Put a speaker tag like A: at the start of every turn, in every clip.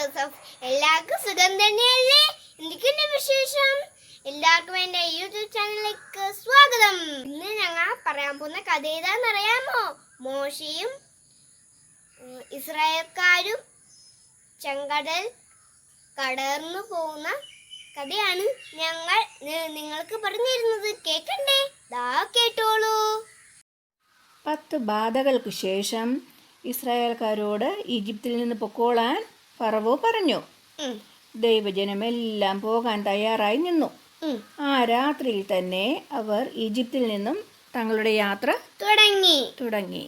A: Joseph. എല്ലാവർക്കും സുഖം തന്നെയല്ലേ? എന്തൊക്കെയുണ്ട് വിശേഷം? എല്ലാവർക്കും എൻ്റെ യൂട്യൂബ് ചാനലിലേക്ക് സ്വാഗതം. ഇന്ന് ഞങ്ങൾ പറയാൻ പോകുന്ന കഥ ഏതാണെന്നറിയാമോ? മോശയും ഇസ്രായേൽക്കാരും ചെങ്കടൽ കടന്നു പോകുന്ന കഥയാണ് ഞങ്ങൾ നിങ്ങൾക്ക് പറഞ്ഞിരുന്നത്. കേൾക്കണ്ടേ? ദാ കേട്ടോളൂ.
B: 10 ബാധകൾക്ക് ശേഷം ഇസ്രായേൽക്കാരോട് ഈജിപ്തിൽ നിന്ന് പൊക്കോളാൻ ഫറവോ പറഞ്ഞു. ദൈവജനമെല്ലാം പോകാൻ തയ്യാറായി നിന്നു. ആ രാത്രിയിൽ തന്നെ അവർ ഈജിപ്തിൽ നിന്നും തങ്ങളുടെ യാത്ര തുടങ്ങി.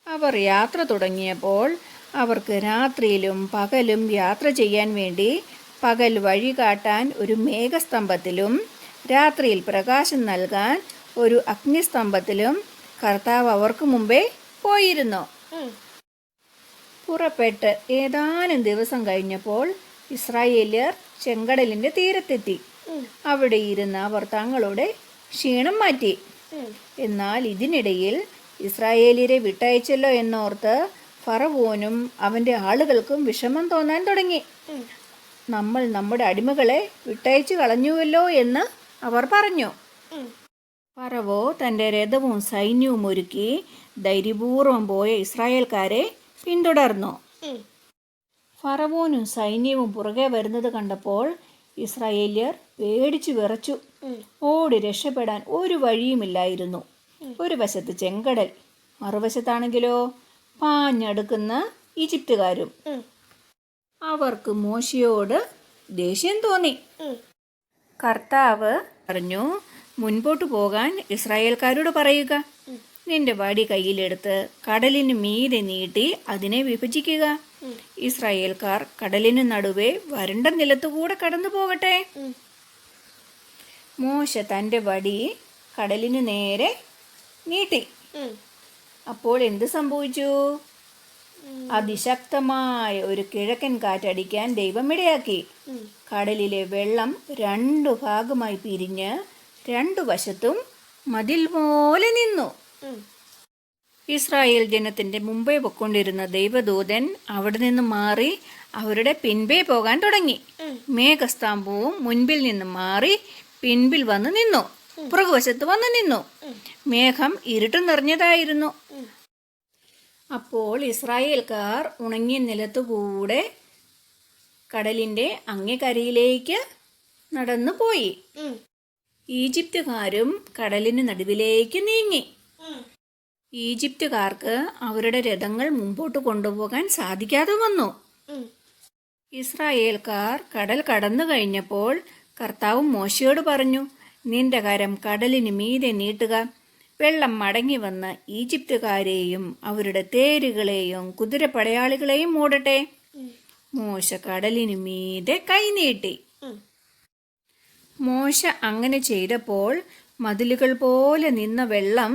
B: അവർ യാത്ര തുടങ്ങിയപ്പോൾ അവർക്ക് രാത്രിയിലും പകലും യാത്ര ചെയ്യാൻ വേണ്ടി പകൽ വഴി കാട്ടാൻ ഒരു മേഘസ്തംഭത്തിലും രാത്രിയിൽ പ്രകാശം നൽകാൻ ഒരു അഗ്നിസ്തംഭത്തിലും കർത്താവ് അവർക്ക് മുമ്പേ പോയിരുന്നു. പുറപ്പെട്ട് ഏതാനും ദിവസം കഴിഞ്ഞപ്പോൾ ഇസ്രായേല്യർ ചെങ്കടലിന്റെ തീരത്തെത്തി. അവിടെ ഇരുന്ന് അവർ തങ്ങളുടെ ക്ഷീണം മാറ്റി. എന്നാൽ ഇതിനിടയിൽ ഇസ്രായേലിയരെ വിട്ടയച്ചല്ലോ എന്നോർത്ത് ഫറവോനും അവന്റെ ആളുകൾക്കും വിഷമം തോന്നാൻ തുടങ്ങി. നമ്മൾ നമ്മുടെ അടിമകളെ വിട്ടയച്ചു കളഞ്ഞുവല്ലോ എന്ന് അവർ പറഞ്ഞു. ഫറവോ തൻ്റെ രഥവും സൈന്യവും ഒരുക്കി ധൈര്യപൂർവ്വം പോയ ഇസ്രായേൽക്കാരെ പിന്തുടർന്നു. ഫറവോനും സൈന്യവും പുറകെ വരുന്നത് കണ്ടപ്പോൾ ഇസ്രായേല്യർ പേടിച്ചു വിറച്ചു. ഓടി രക്ഷപ്പെടാൻ ഒരു വഴിയുമില്ലായിരുന്നു. ഒരു വശത്ത് ചെങ്കടൽ, മറുവശത്താണെങ്കിലോ പാഞ്ഞടുക്കുന്ന ഈജിപ്തുകാരും. അവർക്ക് മോശയോട് ദേഷ്യം തോന്നി. കർത്താവ് പറഞ്ഞു, മുൻപോട്ട് പോകാൻ ഇസ്രായേൽക്കാരോട് പറയുക. നിന്റെ വടി കയ്യിലെടുത്ത് കടലിന് മീതെ നീട്ടി അതിനെ വിഭജിക്കുക. ഇസ്രായേൽക്കാർ കടലിന് നടുവേ വരണ്ട നിലത്തുകൂടെ കടന്നു പോകട്ടെ. മോശ തൻ്റെ വടി കടലിന് നേരെ നീട്ടി. അപ്പോൾ എന്ത് സംഭവിച്ചു? അതിശക്തമായ ഒരു കിഴക്കൻ കാറ്റടിക്കാൻ ദൈവം ഇടയാക്കി. കടലിലെ വെള്ളം 2 ഭാഗമായി പിരിഞ്ഞ് 2 വശത്തും മതിൽ പോലെ നിന്നു. ഇസ്രായേൽ ജനത്തിന്റെ മുമ്പേ പൊക്കൊണ്ടിരുന്ന ദൈവദൂതൻ അവിടെ നിന്ന് മാറി അവരുടെ പിൻപേ പോകാൻ തുടങ്ങി. മേഘസ്തംഭവും മുൻപിൽ നിന്ന് മാറി പിൻപിൽ വന്നു നിന്നു, പുറകുവശത്ത് വന്നു നിന്നു. മേഘം ഇരുട്ട് നിറഞ്ഞതായിരുന്നു. അപ്പോൾ ഇസ്രായേൽക്കാർ ഉണങ്ങിയ നിലത്തുകൂടെ കടലിന്റെ അങ്ങേക്കരയിലേക്ക് നടന്നു പോയി. ഈജിപ്തുകാരും കടലിന് നടുവിലേക്ക് നീങ്ങി. ഈജിപ്തുകാർക്ക് അവരുടെ രഥങ്ങൾ മുമ്പോട്ട് കൊണ്ടുപോകാൻ സാധിക്കാതെ വന്നു. ഇസ്രായേൽക്കാർ കടൽ കടന്നു കഴിഞ്ഞപ്പോൾ കർത്താവ് മോശയോട് പറഞ്ഞു, നിന്റെ കരം കടലിന് മീതെ നീട്ടുക. വെള്ളം മടങ്ങി വന്ന് ഈജിപ്തുകാരെയും അവരുടെ തേരുകളെയും കുതിരപ്പടയാളികളെയും മൂടട്ടെ. മോശ കടലിന് മീതെ കൈനീട്ടി. മോശ അങ്ങനെ ചെയ്തപ്പോൾ മതിലുകൾ പോലെ നിന്ന വെള്ളം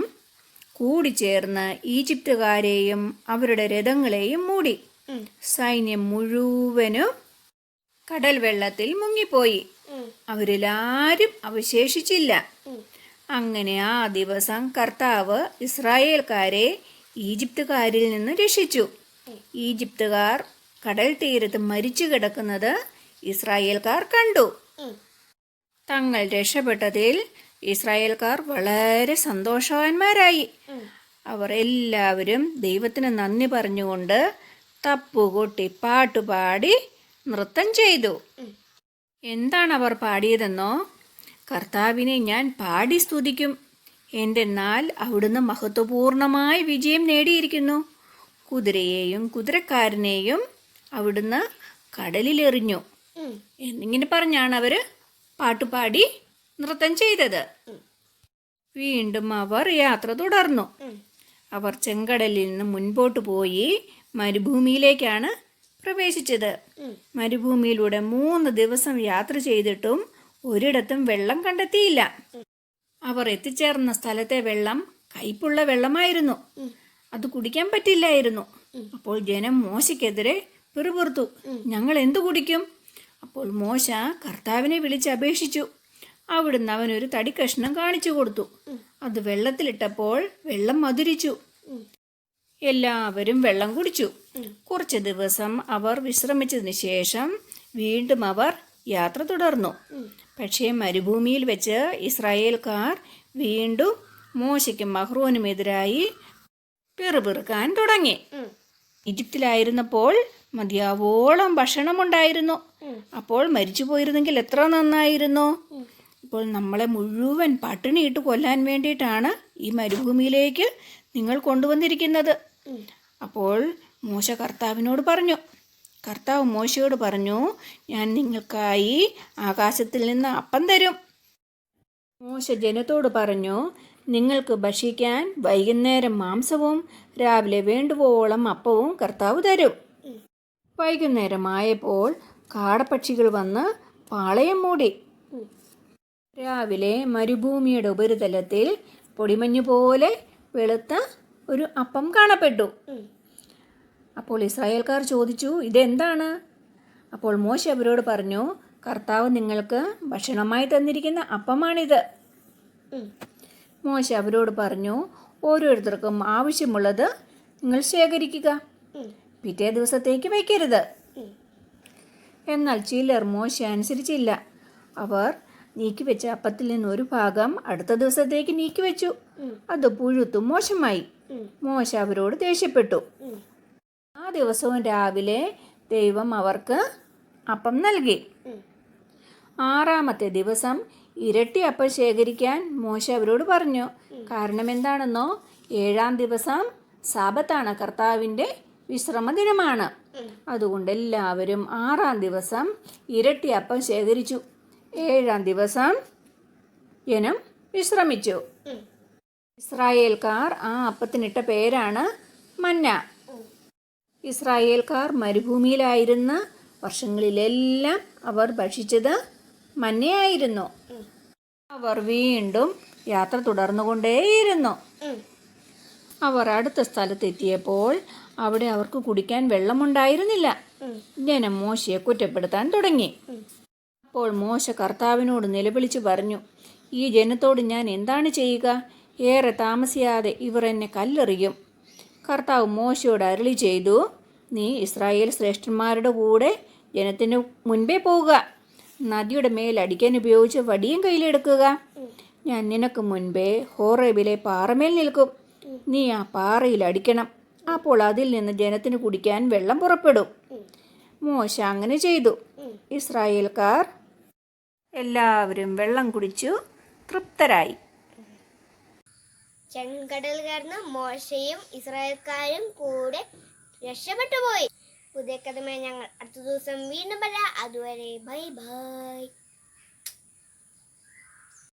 B: കൂടിച്ചേർന്ന് ഈജിപ്തുകാരെയും അവരുടെ രഥങ്ങളെയും മൂടി. സൈന്യം മുഴുവനും കടൽ വെള്ളത്തിൽ മുങ്ങിപ്പോയി. അവരിലാരും അവശേഷിച്ചില്ല. അങ്ങനെ ആ ദിവസം കർത്താവ് ഇസ്രായേൽക്കാരെ ഈജിപ്തുകാരിൽ നിന്ന് രക്ഷിച്ചു. ഈജിപ്തുകാർ കടൽ തീരത്ത് മരിച്ചു കിടക്കുന്നത് ഇസ്രായേൽക്കാർ കണ്ടു. തങ്ങൾ രക്ഷപ്പെട്ടതിൽ ഇസ്രായേൽക്കാർ വളരെ സന്തോഷവാന്മാരായി. അവർ എല്ലാവരും ദൈവത്തിന് നന്ദി പറഞ്ഞുകൊണ്ട് തപ്പുകൊട്ടി പാട്ടുപാടി നൃത്തം ചെയ്തു. എന്താണ് അവർ പാടിയതെന്നോ? കർത്താവിനെ ഞാൻ പാടി സ്തുതിക്കും, എന്തെന്നാൽ അവിടുന്ന് മഹത്വപൂർണമായ വിജയം നേടിയിരിക്കുന്നു. കുതിരയെയും കുതിരക്കാരനെയും അവിടുന്ന് കടലിലെറിഞ്ഞു എന്നിങ്ങനെ പറഞ്ഞാണ് അവര് പാട്ടുപാടി നൃത്തം ചെയ്തത്. വീണ്ടും അവർ യാത്ര തുടർന്നു. അവർ ചെങ്കടലിൽ നിന്ന് മുൻപോട്ട് പോയി മരുഭൂമിയിലേക്കാണ് പ്രവേശിച്ചത്. മരുഭൂമിയിലൂടെ 3 ദിവസം യാത്ര ചെയ്തിട്ടും ഒരിടത്തും വെള്ളം കണ്ടെത്തിയില്ല. അവർ എത്തിച്ചേർന്ന സ്ഥലത്തെ വെള്ളം കയ്പുള്ള വെള്ളമായിരുന്നു. അത് കുടിക്കാൻ പറ്റില്ലായിരുന്നു. അപ്പോൾ ജനം മോശയ്ക്കെതിരെ പിറുപിറുത്തു, ഞങ്ങൾ എന്തു കുടിക്കും? അപ്പോൾ മോശ കർത്താവിനെ വിളിച്ച് അപേക്ഷിച്ചു. അവിടുന്ന് അവനൊരു തടിക്കഷ്ണം കാണിച്ചു കൊടുത്തു. അത് വെള്ളത്തിലിട്ടപ്പോൾ വെള്ളം മധുരിച്ചു. എല്ലാവരും വെള്ളം കുടിച്ചു. കുറച്ച് ദിവസം അവർ വിശ്രമിച്ചതിന് ശേഷം വീണ്ടും അവർ യാത്ര തുടർന്നു. പക്ഷേ മരുഭൂമിയിൽ വെച്ച് ഇസ്രായേൽക്കാർ വീണ്ടും മോശയ്ക്കും അഹ്റോനുമെതിരായി പിറുപിറുക്കാൻ തുടങ്ങി. ഈജിപ്തിലായിരുന്നപ്പോൾ മതിയാവോളം ഭക്ഷണമുണ്ടായിരുന്നു. അപ്പോൾ മരിച്ചു പോയിരുന്നെങ്കിൽ എത്ര നന്നായിരുന്നു. ഇപ്പോൾ നമ്മളെ മുഴുവൻ പട്ടിണിയിട്ട് കൊല്ലാൻ വേണ്ടിയിട്ടാണ് ഈ മരുഭൂമിയിലേക്ക് നിങ്ങൾ കൊണ്ടുവന്നിരിക്കുന്നത്. അപ്പോൾ മോശ കർത്താവിനോട് പറഞ്ഞു. കർത്താവ് മോശയോട് പറഞ്ഞു, ഞാൻ നിങ്ങൾക്കായി ആകാശത്തിൽ നിന്ന് അപ്പം തരും. മോശ ജനത്തോട് പറഞ്ഞു, നിങ്ങൾക്ക് ഭക്ഷിക്കാൻ വൈകുന്നേരം മാംസവും രാവിലെ വേണ്ടുവോളം അപ്പവും കർത്താവ് തരും. വൈകുന്നേരമായപ്പോൾ കാടപ്പക്ഷികൾ വന്ന് പാളയം മൂടി. രാവിലെ മരുഭൂമിയുടെ ഉപരിതലത്തിൽ പൊടിമഞ്ഞ് പോലെ വെളുത്ത ഒരു അപ്പം കാണപ്പെട്ടു. അപ്പോൾ ഇസ്രായേൽക്കാർ ചോദിച്ചു, ഇതെന്താണ്? അപ്പോൾ മോശ അവരോട് പറഞ്ഞു, കർത്താവ് നിങ്ങൾക്ക് ഭക്ഷണമായി തന്നിരിക്കുന്ന അപ്പമാണിത്. മോശ അവരോട് പറഞ്ഞു, ഓരോരുത്തർക്കും ആവശ്യമുള്ളത് നിങ്ങൾ ശേഖരിക്കുക, പിറ്റേ ദിവസത്തേക്ക് വയ്ക്കരുത്. എന്നാൽ ചിലർ മോശ അനുസരിച്ചില്ല. അവർ നീക്കിവെച്ച അപ്പത്തിൽ നിന്ന് ഒരു ഭാഗം അടുത്ത ദിവസത്തേക്ക് നീക്കിവെച്ചു. അത് പുഴുത്തും മോശമായി. മോശ അവരോട് ദേഷ്യപ്പെട്ടു. ആ ദിവസവും രാവിലെ ദൈവം അവർക്ക് അപ്പം നൽകി. ആറാമത്തെ ദിവസം ഇരട്ടി അപ്പം ശേഖരിക്കാൻ മോശ അവരോട് പറഞ്ഞു. കാരണം എന്താണെന്നോ, 7-ാം ദിവസം സാബത്താണ്, കർത്താവിൻ്റെ വിശ്രമ ദിനമാണ്. അതുകൊണ്ട് എല്ലാവരും 6-ാം ദിവസം ഇരട്ടി അപ്പം ശേഖരിച്ചു. 7-ാം ദിവസം ജനം വിശ്രമിച്ചു. ഇസ്രായേൽക്കാർ ആ അപ്പത്തിനിട്ട പേരാണ് മന്ന. ഇസ്രായേൽക്കാർ മരുഭൂമിയിലായിരുന്ന വർഷങ്ങളിലെല്ലാം അവർ ഭക്ഷിച്ചത് മന്നയായിരുന്നു. അവർ വീണ്ടും യാത്ര തുടർന്നുകൊണ്ടേയിരുന്നു. അവർ അടുത്ത സ്ഥലത്തെത്തിയപ്പോൾ അവിടെ അവർക്ക് കുടിക്കാൻ വെള്ളമുണ്ടായിരുന്നില്ല. ജനം മോശയെ കുറ്റപ്പെടുത്താൻ തുടങ്ങി. അപ്പോൾ മോശ കർത്താവിനോട് നിലവിളിച്ചു പറഞ്ഞു, ഈ ജനത്തോട് ഞാൻ എന്താണ് ചെയ്യുക? ഏറെ താമസിയാതെ ഇവർ എന്നെ കല്ലെറിയും. കർത്താവ് മോശയോട് അരുളി ചെയ്തു, നീ ഇസ്രായേൽ ശ്രേഷ്ഠന്മാരുടെ കൂടെ ജനത്തിന് മുൻപേ പോവുക. നദിയുടെ മേൽ അടിക്കാൻ ഉപയോഗിച്ച് വടിയും കയ്യിലെടുക്കുക. ഞാൻ നിനക്ക് മുൻപേ ഹോറേബിലെ പാറമേൽ നിൽക്കും. നീ ആ പാറയിൽ അടിക്കണം. അപ്പോൾ അതിൽ നിന്ന് ജനത്തിന് കുടിക്കാൻ വെള്ളം പുറപ്പെടും. മോശ അങ്ങനെ ചെയ്തു. ഇസ്രായേൽക്കാർ എല്ലാവരും വെള്ളം കുടിച്ചു തൃപ്തരായി.
A: ചെങ്കടൽ കടന്ന് മോശയും ഇസ്രായേൽക്കാരും കൂടെ രക്ഷപ്പെട്ടു പോയി. പുതിയ കഥമായി ഞങ്ങൾ അടുത്ത ദിവസം വീണ്ടും വരാം. അതുവരെ ബൈ ബൈ.